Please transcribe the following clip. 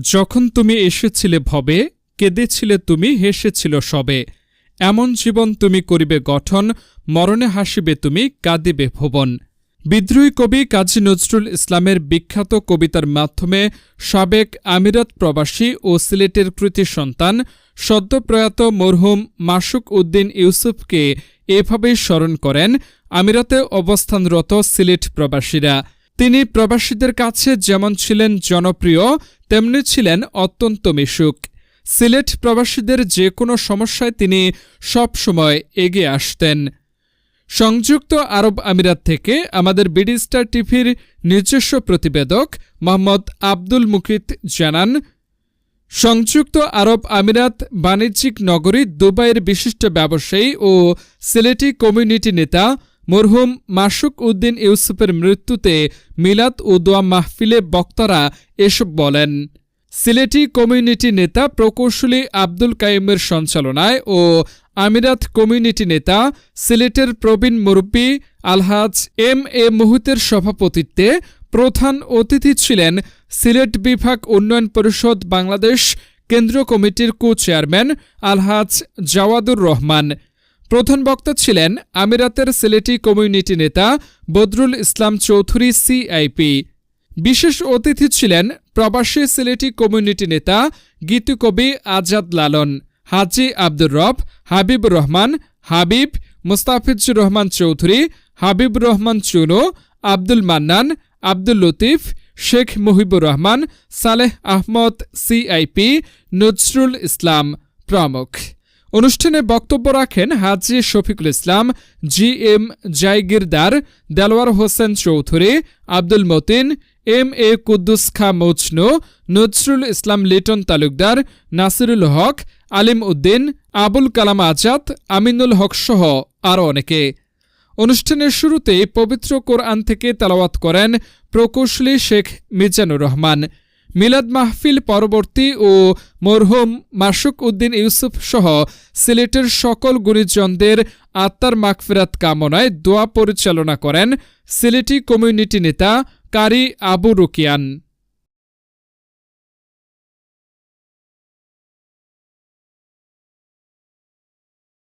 যখন তুমি এসেছিলে ভবে, কেঁদেছিলে তুমি, হেসেছিল সবে। এমন জীবন তুমি করিবে গঠন, মরণে হাসিবে তুমি, কাঁদিবে ভুবন। বিদ্রোহী কবি কাজী নজরুল ইসলামের বিখ্যাত কবিতার মাধ্যমে সাবেক আমিরাত প্রবাসী ও সিলেটের কৃতি সন্তান সদ্যপ্রয়াত মরহুম মাসুক উদ্দিন ইউসুফকে এভাবেই স্মরণ করেন আমিরাতে অবস্থানরত সিলেট প্রবাসীরা। তিনি প্রবাসীদের কাছে যেমন ছিলেন জনপ্রিয়, তেমনি ছিলেন অত্যন্ত মিশুক। সিলেট প্রবাসীদের যে কোনো সমস্যায় তিনি সবসময় এগিয়ে আসতেন। সংযুক্ত আরব আমিরাত থেকে আমাদের বিডি স্টার টিভির নিজস্ব প্রতিবেদক মোহাম্মদ আব্দুল মুকিত জানান, সংযুক্ত আরব আমিরাত বাণিজ্যিক নগরী দুবাইয়ের বিশিষ্ট ব্যবসায়ী ও সিলেটি কমিউনিটি নেতা মরহুম মাসুক উদ্দিন ইউসুফের মৃত্যুতে মিলাদ ও দোয়া মাহফিলে বক্তারা এসব বলেন। সিলেটি কমিউনিটি নেতা প্রকৌশলী আব্দুল কাইমের সঞ্চালনায় ও আমিরাত কমিউনিটি নেতা সিলেটের প্রবীণ মুরব্বী আলহাজ এম এ মুহিতের সভাপতিত্বে প্রধান অতিথি ছিলেন সিলেট বিভাগ উন্নয়ন পরিষদ বাংলাদেশ কেন্দ্রীয় কমিটির কো চেয়ারম্যান আলহাজ জাওয়াদুর রহমান। প্রধান বক্তা ছিলেন আমিরাতের সিলেটি কমিউনিটি নেতা বদরুল ইসলাম চৌধুরী সিআইপি। বিশেষ অতিথি ছিলেন প্রবাসী সিলেটি কমিউনিটি নেতা গীতিকবি আজাদ লালন, হাজী আব্দুর রব, হাবিবুর রহমান হাবিব, মুস্তাফিজুর রহমান চৌধুরী, হাবিবুর রহমান চুনো, আব্দুল মান্নান, আব্দুল লতিফ, শেখ মুহিবুর রহমান, সালেহ আহমদ সিআইপি, নজরুল ইসলাম প্রমুখ। অনুষ্ঠানে বক্তব্য রাখেন Haji Shafiqul Islam, G M Jaigirdar, Delwar Hossain Chowdhury, Abdul Matin, M A Quddus Kha Majnu, Nazrul Islam Liton Talukdar, Nasirul হক, আলিম উদ্দিন, আবুল কালাম আজাদ, আমিনুল হক সহ আরও অনেকে। অনুষ্ঠানের শুরুতেই পবিত্র কোরআন থেকে তেলাওয়াত করেন প্রকৌশলী শেখ মিজানুর রহমান। মিলাদ মাহফিল পরবর্তী ও মরহুম মাসুক উদ্দিন ইউসুফ সহ সিলেটের সকল গুণীজনদের আত্মার মাগফিরাত কামনায় দোয়া পরিচালনা করেন সিলেটি কমিউনিটি নেতা কারি আবু রুকিয়ান।